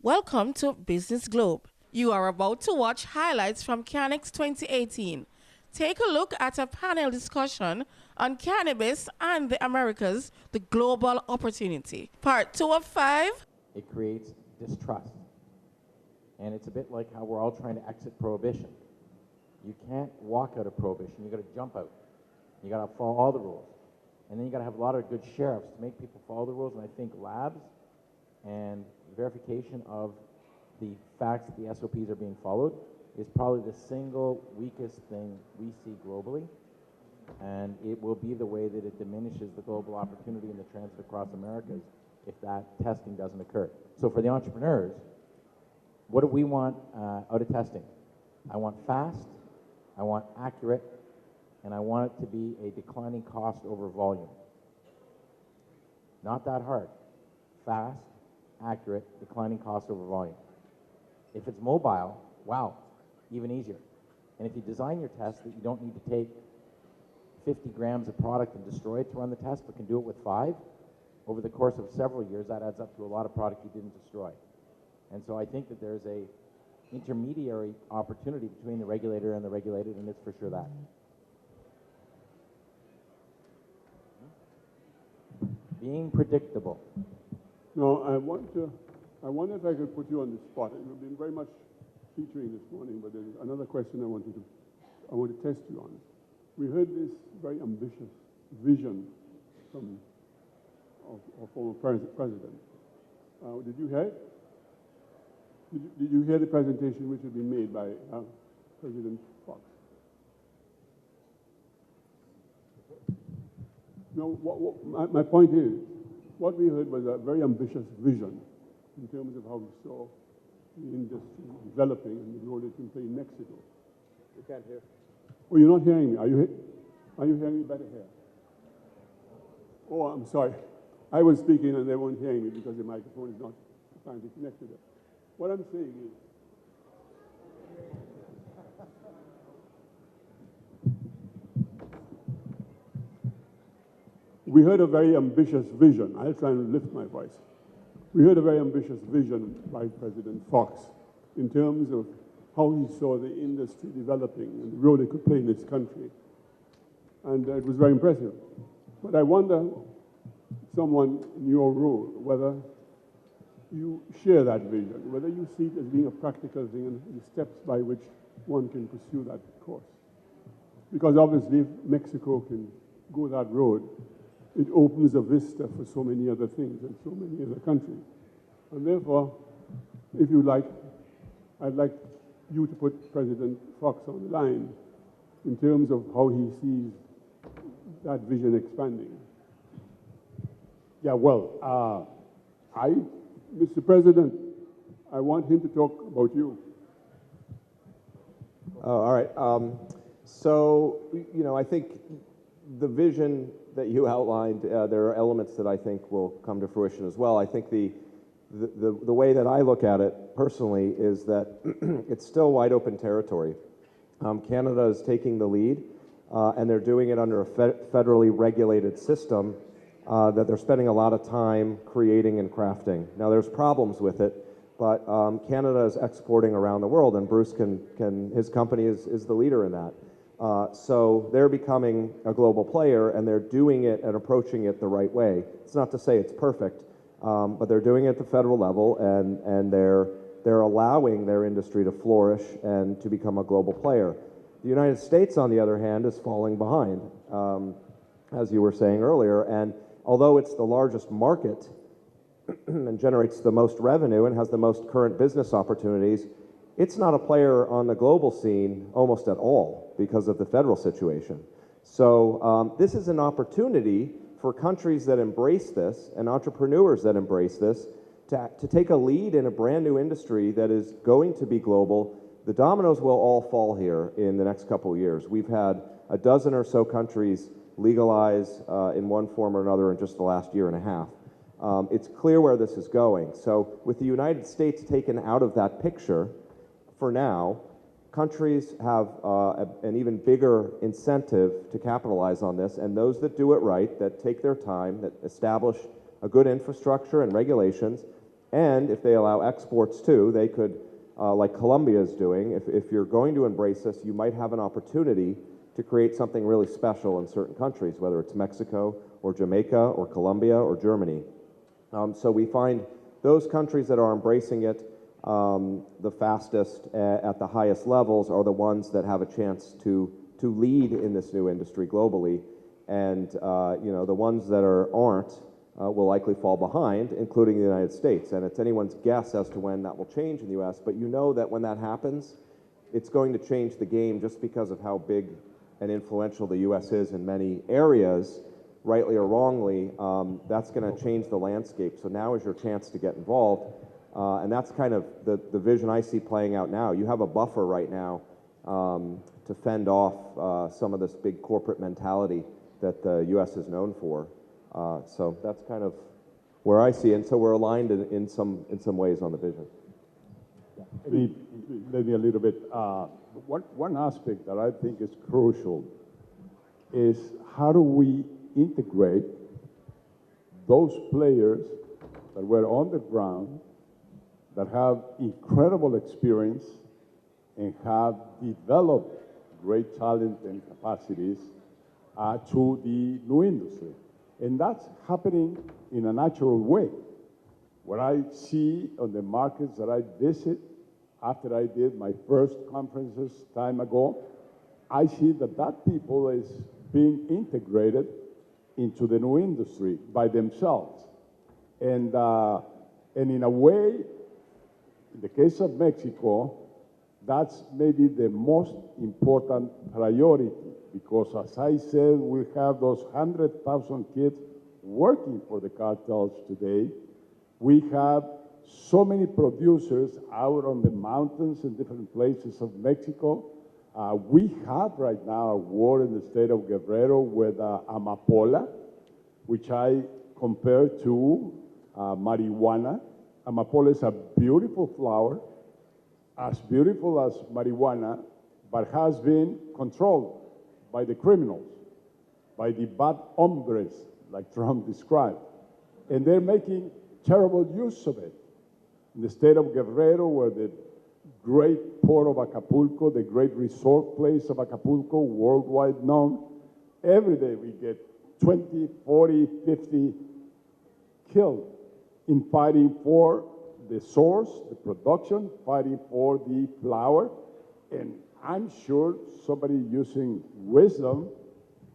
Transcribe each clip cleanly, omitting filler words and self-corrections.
Welcome to Business Globe. You are about to watch highlights from Canex 2018. Take a look at a panel discussion on cannabis and the Americas, the global opportunity. Part 2 of 5. It creates distrust. And it's a bit like how we're all trying to exit prohibition. You can't walk out of prohibition, you gotta jump out. You gotta follow all the rules. And then you gotta have a lot of good sheriffs to make people follow the rules, and I think labs and verification of the facts that the SOPs are being followed is probably the single weakest thing we see globally, and it will be the way that it diminishes the global opportunity in the transit across Americas if that testing doesn't occur. So for the entrepreneurs, what do we want out of testing? I want fast, I want accurate, and I want it to be a declining cost over volume. Not that hard. Fast, accurate, declining cost over volume. If it's mobile, wow, even easier. And if you design your test that you don't need to take 50 grams of product and destroy it to run the test, but can do it with 5, over the course of several years, that adds up to a lot of product you didn't destroy. And so I think that there's a intermediary opportunity between the regulator and the regulated, and it's for sure that. Being predictable. No, I wonder if I could put you on the spot. You've been very much featuring this morning, but there's another question I want to test you on. We heard this very ambitious vision from our former president. Did you hear it? Did you hear the presentation which had been made by President Fox? No, my point is, what we heard was a very ambitious vision in terms of how we saw the industry developing and the role it can play in Mexico. You can't hear. Oh, you're not hearing me. Are you hearing me better here? Oh, I'm sorry. I was speaking and they weren't hearing me because the microphone is not apparently connected there. What I'm saying is, we heard a very ambitious vision. I'll try and lift my voice. We heard a very ambitious vision by President Fox in terms of how he saw the industry developing and the role it could play in this country. And it was very impressive. But I wonder, someone in your role, whether you share that vision, whether you see it as being a practical thing and the steps by which one can pursue that course. Because obviously, if Mexico can go that road, it opens a vista for so many other things in so many other countries. And therefore, if you like, I'd like you to put President Fox on the line in terms of how he sees that vision expanding. Yeah, well, Mr. President, I want him to talk about you. all right. So, you know, I think the vision that you outlined, there are elements that I think will come to fruition as well. I think the way that I look at it personally is that it's still wide open territory. Canada is taking the lead, and they're doing it under a federally regulated system that they're spending a lot of time creating and crafting. Now, there's problems with it, but Canada is exporting around the world, and Bruce his company is the leader in that. So they're becoming a global player, and they're doing it and approaching it the right way. It's not to say it's perfect, but they're doing it at the federal level, and they're allowing their industry to flourish and to become a global player. The United States, on the other hand, is falling behind, as you were saying earlier, and although it's the largest market and generates the most revenue and has the most current business opportunities, it's not a player on the global scene almost at all because of the federal situation. So this is an opportunity for countries that embrace this and entrepreneurs that embrace this to take a lead in a brand new industry that is going to be global. The dominoes will all fall here in the next couple of years. We've had a dozen or so countries legalize in one form or another in just the last year and a half. It's clear where this is going. So with the United States taken out of that picture, for now, countries have an even bigger incentive to capitalize on this, and those that do it right, that take their time, that establish a good infrastructure and regulations, And if they allow exports too, they could, like Colombia is doing, if you're going to embrace this, you might have an opportunity to create something really special in certain countries, whether it's Mexico or Jamaica or Colombia or Germany. So we find those countries that are embracing it the fastest at the highest levels are the ones that have a chance to lead in this new industry globally. And you know, the ones that aren't will likely fall behind, including the United States. And it's anyone's guess as to when that will change in the US, but you know that when that happens, it's going to change the game just because of how big and influential the US is in many areas, rightly or wrongly. That's going to change the landscape. So now is your chance to get involved. And that's kind of the vision I see playing out now. You have a buffer right now to fend off some of this big corporate mentality that the US is known for. So that's kind of where I see it. And so we're aligned in some ways on the vision. Let me a little bit. One aspect that I think is crucial is how do we integrate those players that were on the ground, that have incredible experience and have developed great talent and capacities to the new industry. And that's happening in a natural way. What I see on the markets that I visit after I did my first conferences time ago, I see that people is being integrated into the new industry by themselves. And in a way, in the case of Mexico, that's maybe the most important priority, because as I said, we have those 100,000 kids working for the cartels today. We have so many producers out on the mountains in different places of Mexico. We have right now a war in the state of Guerrero with amapola, which I compare to marijuana. Amapola is a beautiful flower, as beautiful as marijuana, but has been controlled by the criminals, by the bad hombres, like Trump described. And they're making terrible use of it. In the state of Guerrero, where the great port of Acapulco, the great resort place of Acapulco, worldwide known, every day we get 20, 40, 50 killed in fighting for the source, the production, fighting for the flower. And I'm sure somebody using wisdom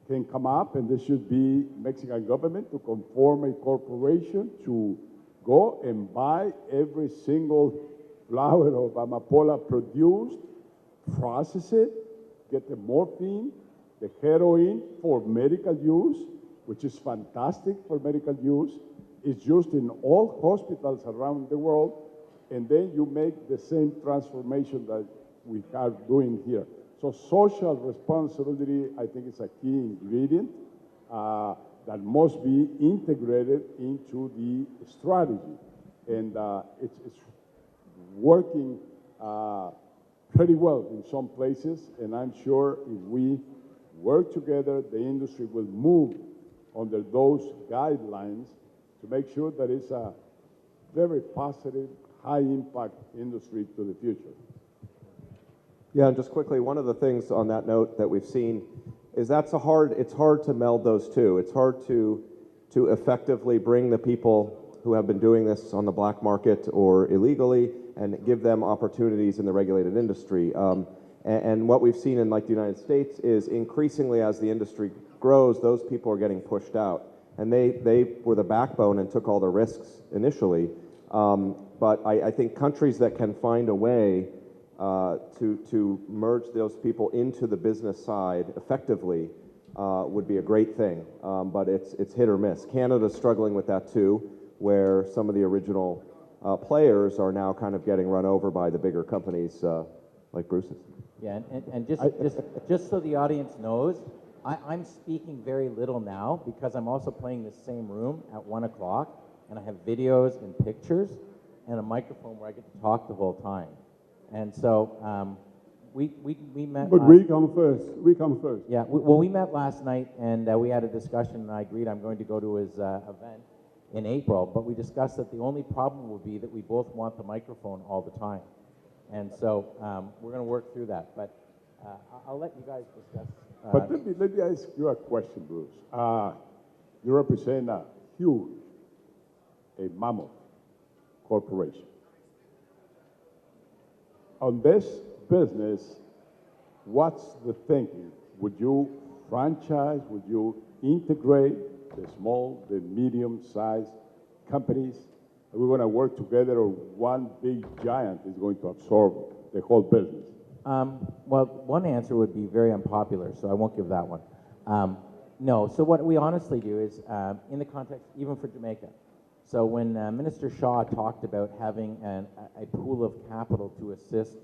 can come up, and this should be Mexican government to conform a corporation to go and buy every single flower of amapola produced, process it, get the morphine, the heroin for medical use, which is fantastic for medical use. It's used in all hospitals around the world, and then you make the same transformation that we are doing here. So social responsibility, I think, is a key ingredient that must be integrated into the strategy. And it's working pretty well in some places, and I'm sure if we work together, the industry will move under those guidelines to make sure that it's a very positive, high-impact industry to the future. Yeah, and just quickly, one of the things on that note that we've seen is it's hard to meld those two. It's hard to effectively bring the people who have been doing this on the black market or illegally and give them opportunities in the regulated industry. And what we've seen in like the United States is increasingly as the industry grows, those people are getting pushed out. And they were the backbone and took all the risks initially. But I think countries that can find a way to merge those people into the business side effectively would be a great thing, but it's hit or miss. Canada's struggling with that too, where some of the original players are now kind of getting run over by the bigger companies like Bruce's. Yeah, and just so the audience knows, I'm speaking very little now because I'm also playing the same room at 1 o'clock, and I have videos and pictures and a microphone where I get to talk the whole time. And so we met. But we come first. We come first. Yeah. We met last night, and we had a discussion. And I agreed I'm going to go to his event in April, but we discussed that the only problem would be that we both want the microphone all the time. And so we're going to work through that. But I'll let you guys discuss. But let me ask you a question, Bruce. You represent a huge, a mammoth corporation. On this business, what's the thinking? Would you franchise? Would you integrate the small, the medium-sized companies? Are we going to work together, or one big giant is going to absorb the whole business? Well, one answer would be very unpopular, so I won't give that one. No, so what we honestly do is, in the context, even for Jamaica, so when Minister Shaw talked about having a pool of capital to assist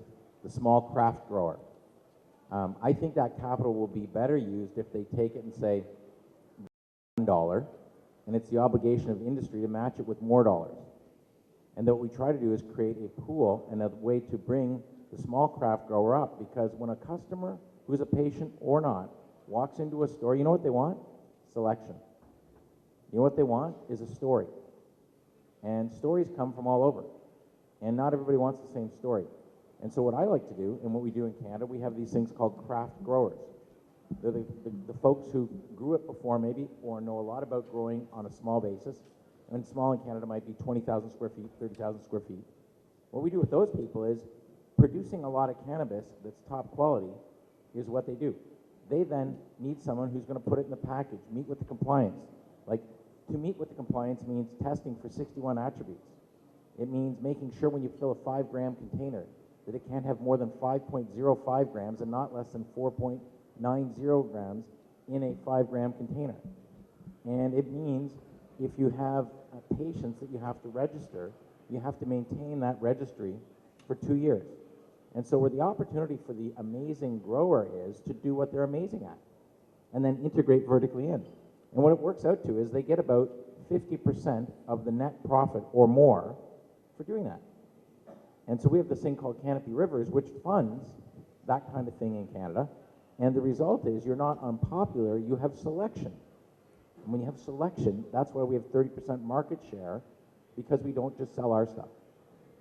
the small craft grower, I think that capital will be better used if they take it and say $1, and it's the obligation of industry to match it with more dollars. And what we try to do is create a pool and a way to bring the small craft grower up, because when a customer who's a patient or not walks into a store, you know what they want? Selection. You know what they want is a story. And stories come from all over. And not everybody wants the same story. And so what I like to do, and what we do in Canada, we have these things called craft growers. They're the folks who grew it before maybe, or know a lot about growing on a small basis. And small in Canada might be 20,000 square feet, 30,000 square feet. What we do with those people is producing a lot of cannabis that's top quality is what they do. They then need someone who's going to put it in the package, meet with the compliance. Like, to meet with the compliance means testing for 61 attributes. It means making sure when you fill a 5-gram container that it can't have more than 5.05 grams and not less than 4.90 grams in a 5-gram container. And it means if you have patients that you have to register, you have to maintain that registry for 2 years. And so where the opportunity for the amazing grower is to do what they're amazing at and then integrate vertically in. And what it works out to is they get about 50% of the net profit or more for doing that. And so we have this thing called Canopy Rivers, which funds that kind of thing in Canada. And the result is you're not unpopular, you have selection. And when you have selection, that's why we have 30% market share, because we don't just sell our stuff.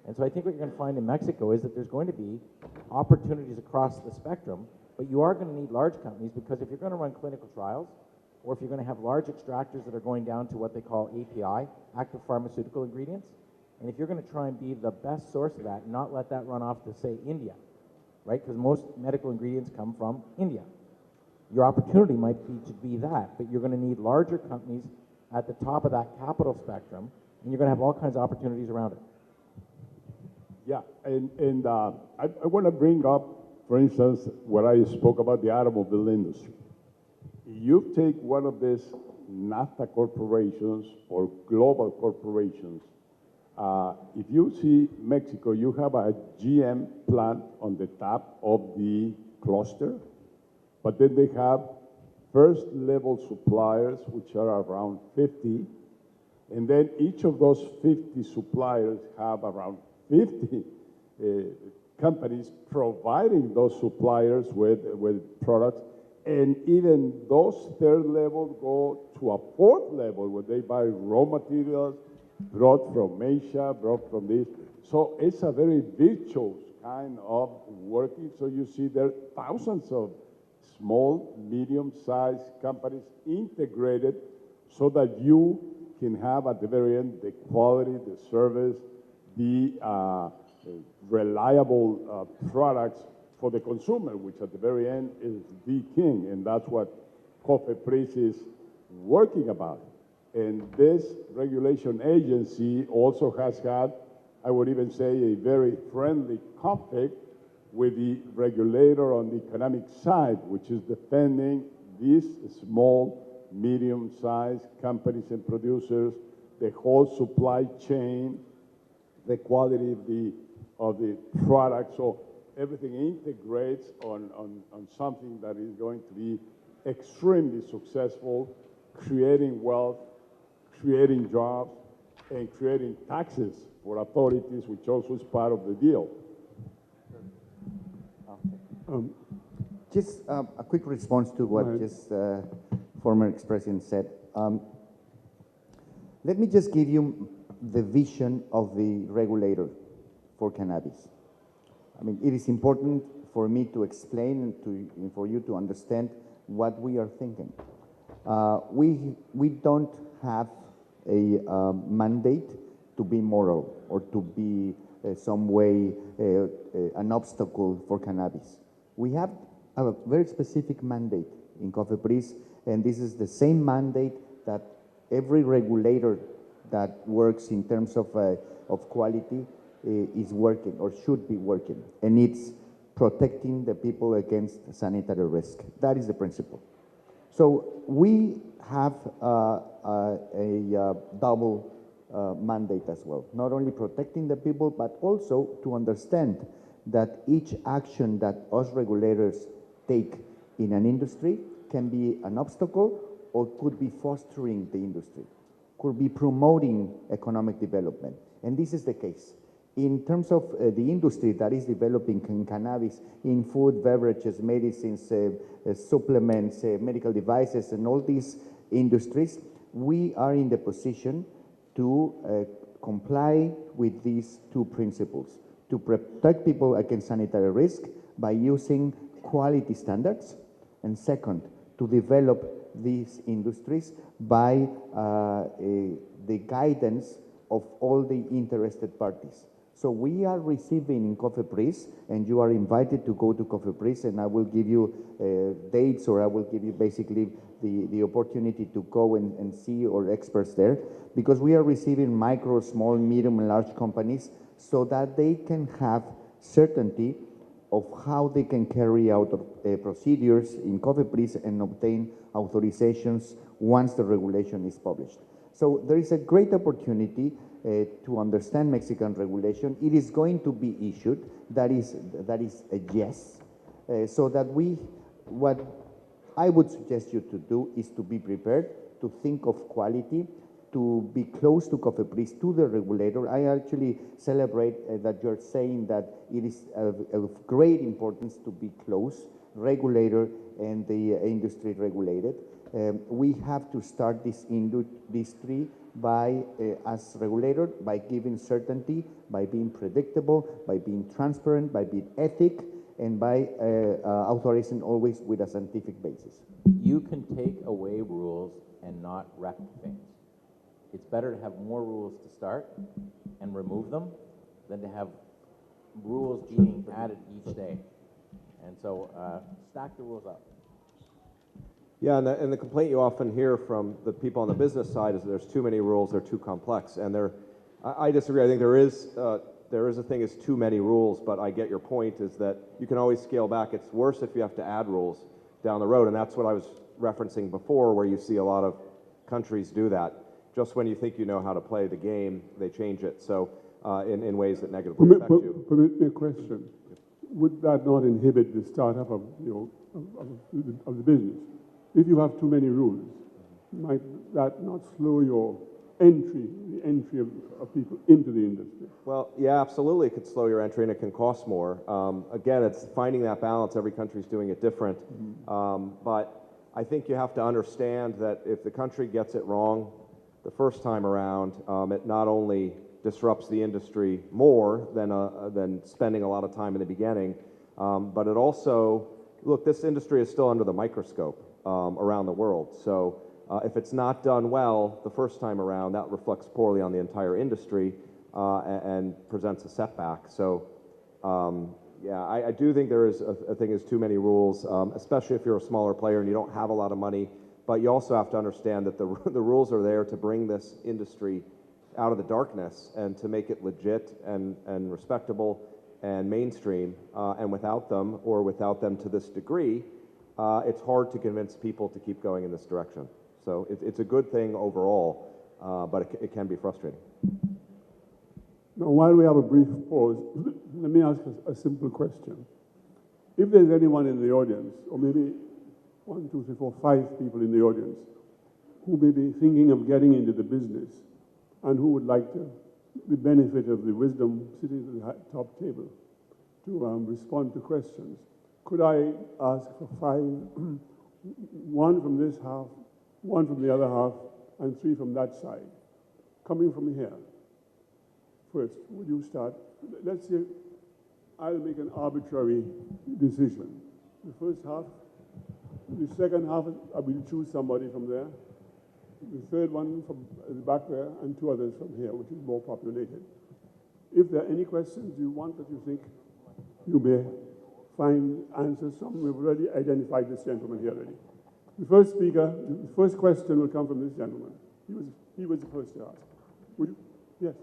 And so I think what you're going to find in Mexico is that there's going to be opportunities across the spectrum, but you are going to need large companies, because if you're going to run clinical trials, or if you're going to have large extractors that are going down to what they call API, active pharmaceutical ingredients, and if you're going to try and be the best source of that and not let that run off to, say, India, right? Because most medical ingredients come from India. Your opportunity might be to be that, but you're going to need larger companies at the top of that capital spectrum, and you're going to have all kinds of opportunities around it. Yeah, and I want to bring up, for instance, what I spoke about the automobile industry. You take one of these NAFTA corporations or global corporations. If you see Mexico, you have a GM plant on the top of the cluster, but then they have first-level suppliers, which are around 50, and then each of those 50 suppliers have around 50 companies providing those suppliers with products, and even those third level go to a fourth level where they buy raw materials brought from Asia, brought from this. So it's a very virtuous kind of working. So you see there are thousands of small, medium-sized companies integrated so that you can have at the very end the quality, the service, the reliable products for the consumer, which at the very end is the king, and that's what COFEPRIS is working about. And this regulation agency also has had, I would even say, a very friendly conflict with the regulator on the economic side, which is defending these small, medium-sized companies and producers, the whole supply chain, the quality of the product. So everything integrates on something that is going to be extremely successful, creating wealth, creating jobs, and creating taxes for authorities, which also is part of the deal. Just a quick response to what just former ex-president said. Let me just give you the vision of the regulator for cannabis. I mean, it is important for me to explain and for you to understand what we are thinking. We don't have a mandate to be moral or to be some way an obstacle for cannabis. We have a very specific mandate in COFEPRIS, and this is the same mandate that every regulator that works in terms of quality is working or should be working, and it's protecting the people against sanitary risk. That is the principle. So we have a double mandate as well, not only protecting the people, but also to understand that each action that us regulators take in an industry can be an obstacle or could be fostering the industry, could be promoting economic development. And this is the case. In terms of the industry that is developing in cannabis, in food, beverages, medicines, supplements, medical devices, and all these industries, we are in the position to comply with these two principles, to protect people against sanitary risk by using quality standards, and second, to develop these industries by the guidance of all the interested parties. So we are receiving in COFEPRIS, and you are invited to go to COFEPRIS, and I will give you dates, or I will give you basically the opportunity to go and see our experts there, because we are receiving micro, small, medium, and large companies so that they can have certainty of how they can carry out procedures in COFEPRIS and obtain authorizations once the regulation is published. So there is a great opportunity to understand Mexican regulation. It is going to be issued. That is a yes. So that what I would suggest you to do is to be prepared, to think of quality, to be close to COFEPRIS, to the regulator. I actually celebrate that you're saying that it is of great importance to be close, regulator and the industry regulated. We have to start this industry by, as regulator, by giving certainty, by being predictable, by being transparent, by being ethic, and by authorizing always with a scientific basis. You can take away rules and not wreck things. It's better to have more rules to start and remove them than to have rules being added each day. And so stack the rules up. Yeah, and the complaint you often hear from the people on the business side is that there's too many rules, they're too complex. And I disagree. I think there is a thing as too many rules, but I get your point is that you can always scale back. It's worse if you have to add rules down the road, and that's what I was referencing before, where you see a lot of countries do that. Just when you think you know how to play the game, they change it, so in ways that negatively affect you. Permit me a question. Would that not inhibit the startup of the business? If you have too many rules, might that not slow your the entry of people into the industry? Well, yeah, absolutely. It could slow your entry and it can cost more. Again, it's finding that balance. Every country's doing it different. But I think you have to understand that if the country gets it wrong the first time around, it not only disrupts the industry more than spending a lot of time in the beginning, but it also, look, this industry is still under the microscope around the world. So if it's not done well the first time around, that reflects poorly on the entire industry and presents a setback. So yeah, I do think there is a thing as too many rules, especially if you're a smaller player and you don't have a lot of money. But you also have to understand that the rules are there to bring this industry out of the darkness and to make it legit and respectable and mainstream. And without them, or without them to this degree, it's hard to convince people to keep going in this direction. So it's a good thing overall, but it can be frustrating. Now, while we have a brief pause, let me ask a simple question. If there's anyone in the audience, or maybe 1, 2, 3, 4, 5 people in the audience, who may be thinking of getting into the business and who would like the benefit of the wisdom sitting at the top table to respond to questions, could I ask for 5, 1 from this half, 1 from the other half, and 3 from that side? coming from here, first, would you start? Let's say I'll make an arbitrary decision. The first half, the second half, I will choose somebody from there. The third one from the back there, and two others from here, which is more populated. If there are any questions you want that you think you may find answers, some we've already identified this gentleman here already. The first speaker, the first question will come from this gentleman. He was the first to ask. Would you? Yes.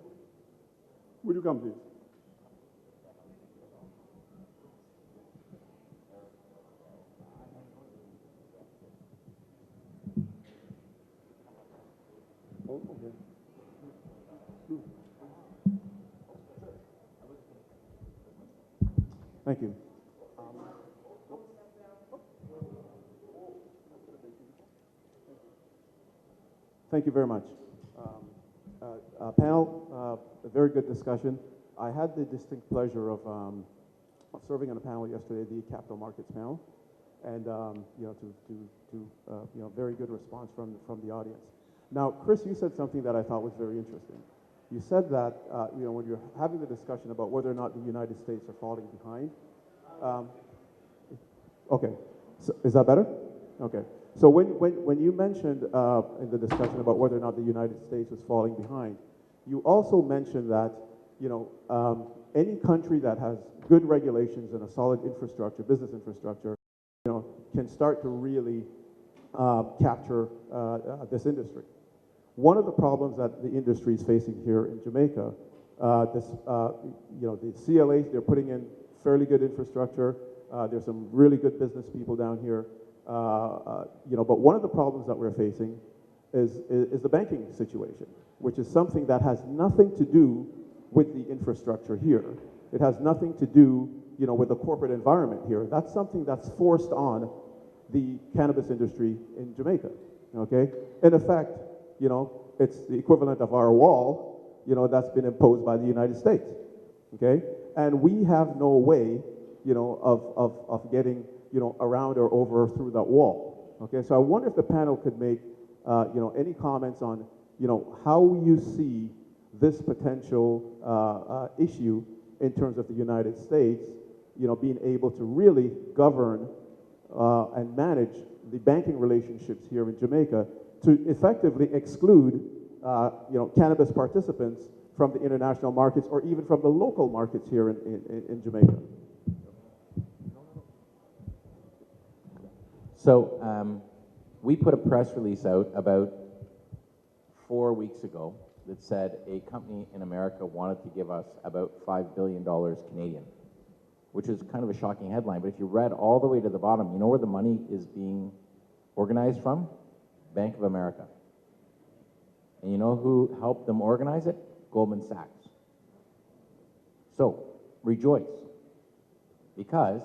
Would you come, please? Oh, okay. Thank you. Thank you very much. Panel, a very good discussion. I had the distinct pleasure of serving on a panel yesterday, the capital markets panel, and very good response from the audience. Now, Chris, you said something that I thought was very interesting. You said that when you're having the discussion about whether or not the United States are falling behind. Okay, so is that better? Okay. So when you mentioned in the discussion about whether or not the United States was falling behind, you also mentioned that any country that has good regulations and a solid infrastructure, business infrastructure, can start to really capture this industry. One of the problems that the industry is facing here in Jamaica, the CLAs, they're putting in fairly good infrastructure. There's some really good business people down here. But one of the problems that we're facing is the banking situation, which is something that has nothing to do with the infrastructure here. It has nothing to do, with the corporate environment here. That's something that's forced on the cannabis industry in Jamaica, okay? In effect, it's the equivalent of our wall, that's been imposed by the United States, okay? And we have no way, of getting, around or over through that wall, okay? So I wonder if the panel could make, any comments on, how you see this potential issue in terms of the United States, being able to really govern and manage the banking relationships here in Jamaica to effectively exclude, cannabis participants from the international markets or even from the local markets here in Jamaica. So we put a press release out about 4 weeks ago that said a company in America wanted to give us about $5 billion Canadian, which is kind of a shocking headline. But if you read all the way to the bottom, you know where the money is being organized from? Bank of America. And you know who helped them organize it? Goldman Sachs. So rejoice, because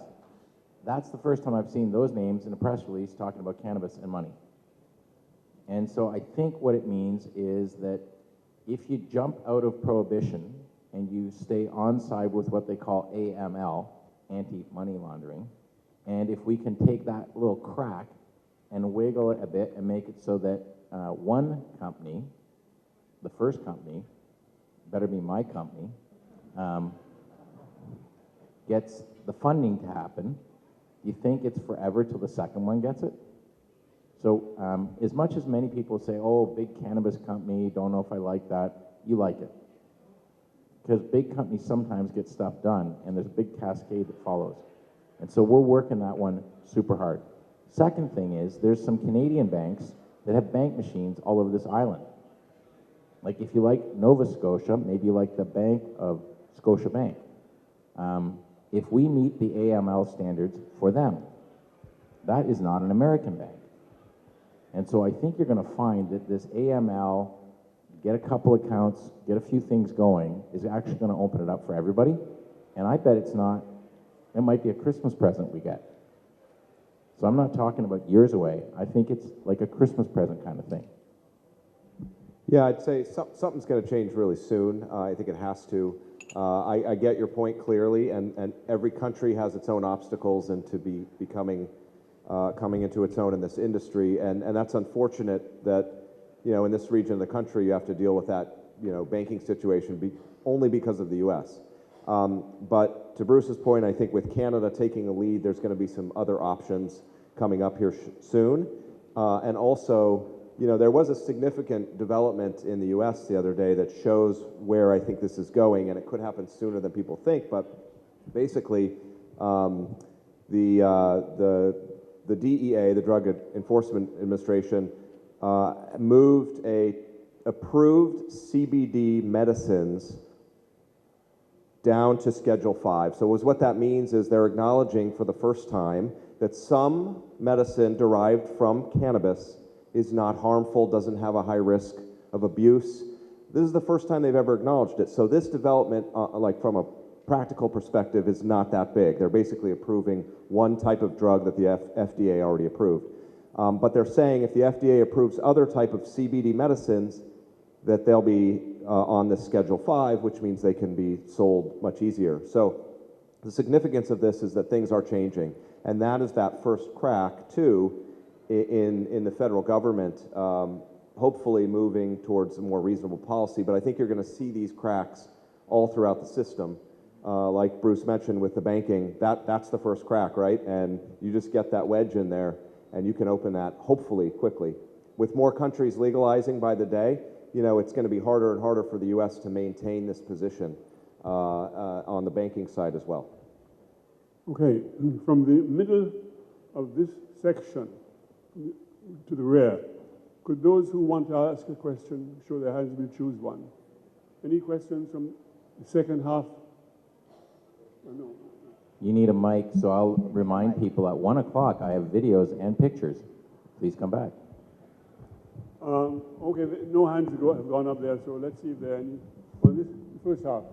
that's the first time I've seen those names in a press release talking about cannabis and money. And so I think what it means is that if you jump out of prohibition and you stay on side with what they call AML, anti-money laundering, and if we can take that little crack and wiggle it a bit and make it so that one company, the first company, better be my company, gets the funding to happen, do you think it's forever till the second one gets it? So as much as many people say, oh, big cannabis company, don't know if I like that, you like it. Because big companies sometimes get stuff done, and there's a big cascade that follows. And so we're working that one super hard. Second thing is, there's some Canadian banks that have bank machines all over this island. Like if you like Nova Scotia, maybe you like the Bank of Scotiabank. If we meet the AML standards for them, that is not an American bank. And so I think you're going to find that this AML, get a couple accounts, get a few things going, is actually going to open it up for everybody. And I bet it's not, it might be a Christmas present we get. So I'm not talking about years away. I think it's like a Christmas present kind of thing. Yeah, I'd say something's going to change really soon. I think it has to. I get your point clearly, and every country has its own obstacles into becoming coming into its own in this industry, and that's unfortunate that in this region of the country you have to deal with that banking situation only because of the U.S. But to Bruce's point, I think with Canada taking a lead, there's going to be some other options coming up here soon. And also, there was a significant development in the U.S. the other day that shows where I think this is going, and it could happen sooner than people think. But basically, the DEA, the Drug Enforcement Administration, moved approved CBD medicines down to Schedule 5. So what that means is they're acknowledging for the first time that some medicine derived from cannabis is not harmful, doesn't have a high risk of abuse. This is the first time they've ever acknowledged it. So this development, like from a practical perspective, is not that big. They're basically approving one type of drug that the FDA already approved. But they're saying if the FDA approves other type of CBD medicines, that they'll be on this Schedule 5, which means they can be sold much easier. So the significance of this is that things are changing. And that is that first crack, too, in the federal government, hopefully moving towards a more reasonable policy. But I think you're going to see these cracks all throughout the system. Like Bruce mentioned with the banking, that's the first crack, right? And you just get that wedge in there, and you can open that, hopefully, quickly. With more countries legalizing by the day, it's going to be harder and harder for the U.S. to maintain this position on the banking side as well. Okay, from the middle of this section to the rear, could those who want to ask a question show their hands? We'll choose one. Any questions from the second half? No. You need a mic, so I'll remind people at 1 o'clock I have videos and pictures. Please come back. Okay, no hands have gone up there, so let's see if there are any. On this first half.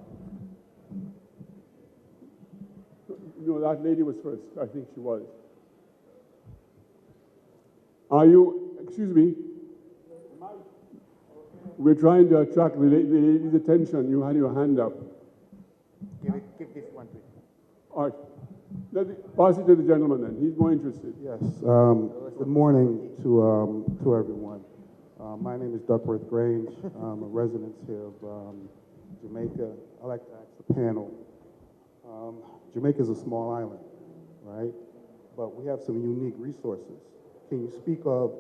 No, that lady was first. I think she was. Are you, excuse me? We're trying to attract the lady's attention. You had your hand up. Give this one to him. All right. Pass it to the gentleman then. He's more interested. Yes. Good morning to everyone. My name is Duckworth Grange. I'm a resident here of Jamaica. I'd like to ask the panel. Jamaica is a small island, right? But we have some unique resources. Can you speak of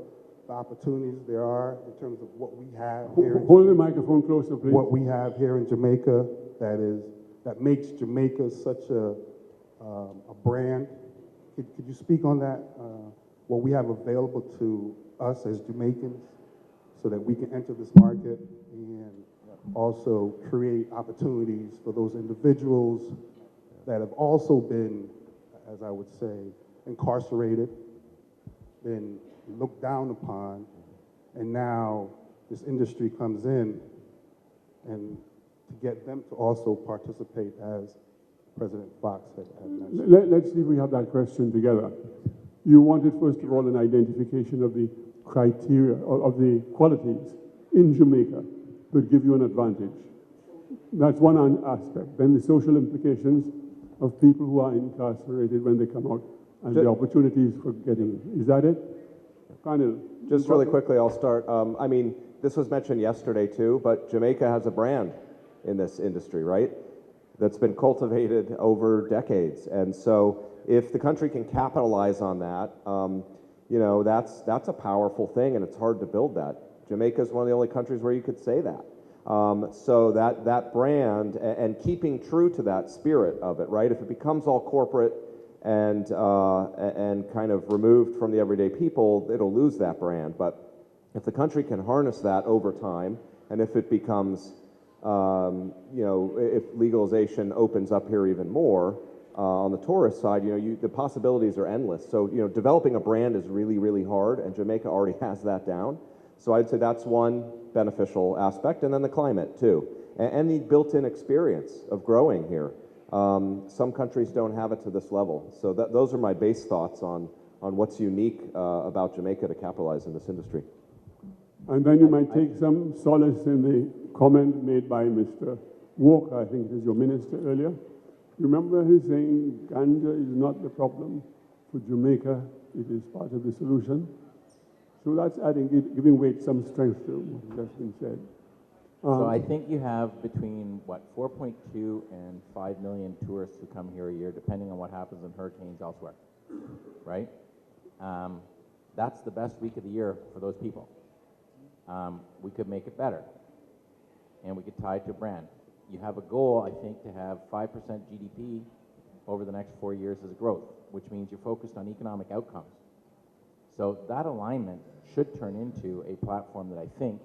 the opportunities there are in terms of what we have here? Hold the microphone closer, please. What we have here in Jamaica that makes Jamaica such a brand. Could you speak on that? What we have available to us as Jamaicans, so that we can enter this market and also create opportunities for those individuals that have also been, as I would say, incarcerated, been looked down upon, and now this industry comes in, and to get them to also participate, as President Fox had mentioned. Let's see if we have that question together. You wanted, first of all, an identification of the criteria, of the qualities in Jamaica that give you an advantage. That's one aspect. Then the social implications of people who are incarcerated when they come out and the opportunities for getting. Is that it? Panel. Just really quickly, I'll start. I mean, this was mentioned yesterday too, but Jamaica has a brand in this industry, right? That's been cultivated over decades. And so if the country can capitalize on that, that's a powerful thing, and it's hard to build that. Jamaica is one of the only countries where you could say that. So that brand, and keeping true to that spirit of it, right? If it becomes all corporate and kind of removed from the everyday people, it'll lose that brand. But if the country can harness that over time, and if it becomes, if legalization opens up here even more, on the tourist side, the possibilities are endless. So, developing a brand is really, really hard, and Jamaica already has that down. So I'd say that's one beneficial aspect, and then the climate too, and the built-in experience of growing here. Some countries don't have it to this level. So those are my base thoughts on what's unique about Jamaica to capitalize in this industry. And then you might take some solace in the comment made by Mr. Walker, I think it is your minister earlier. Remember his saying, ganja is not the problem for Jamaica, it is part of the solution. So that's giving weight some strength to what has been said. So I think you have between, 4.2 and 5 million tourists who come here a year, depending on what happens in hurricanes elsewhere, right? That's the best week of the year for those people. We could make it better, and we could tie it to a brand. You have a goal, I think, to have 5% GDP over the next 4 years as growth, which means you're focused on economic outcomes. So that alignment should turn into a platform that I think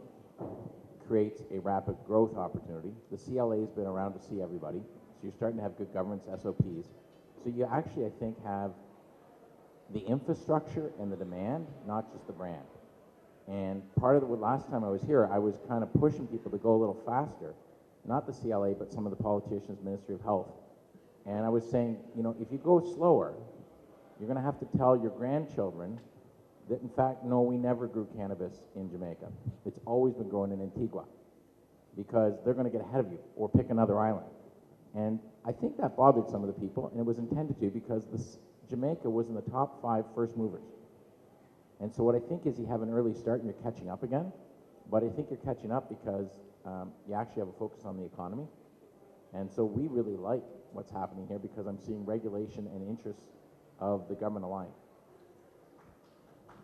creates a rapid growth opportunity. The CLA has been around to see everybody, so you're starting to have good governance SOPs. So you actually, I think, have the infrastructure and the demand, not just the brand. And part of the last time I was here, I was kind of pushing people to go a little faster, not the CLA, but some of the politicians, Ministry of Health. And I was saying, you know, if you go slower, you're going to have to tell your grandchildren that, in fact, no, we never grew cannabis in Jamaica. It's always been grown in Antigua, because they're going to get ahead of you or pick another island. And I think that bothered some of the people, and it was intended to, because Jamaica was in the top 5 first movers. And so what I think is you have an early start and you're catching up again, but I think you're catching up because you actually have a focus on the economy. And so we really like what's happening here, because I'm seeing regulation and interests of the government aligned.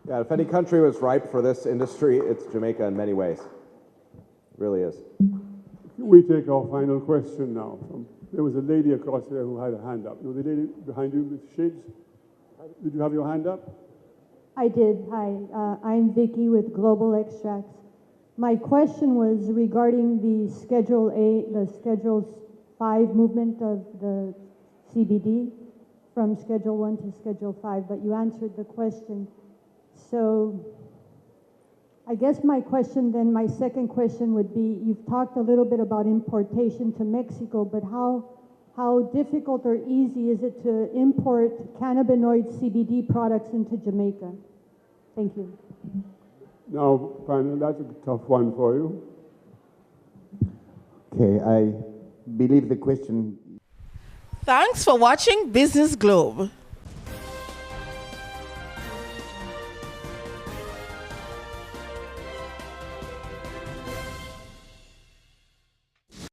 Yeah, if any country was ripe for this industry, it's Jamaica in many ways. It really is. We take our final question now. There was a lady across there who had a hand up. No, the lady behind you with shades. Did you have your hand up? I did. Hi, I'm Vicky with Global Extracts. My question was regarding the Schedule A, the Schedule 5 movement of the CBD from Schedule 1 to Schedule 5, but you answered the question. So I guess my question then, my second question would be, you've talked a little bit about importation to Mexico, but how difficult or easy is it to import cannabinoid CBD products into Jamaica? Thank you. Now, panel, that's a tough one for you. Okay, I believe the question. Thanks for watching Business Globe.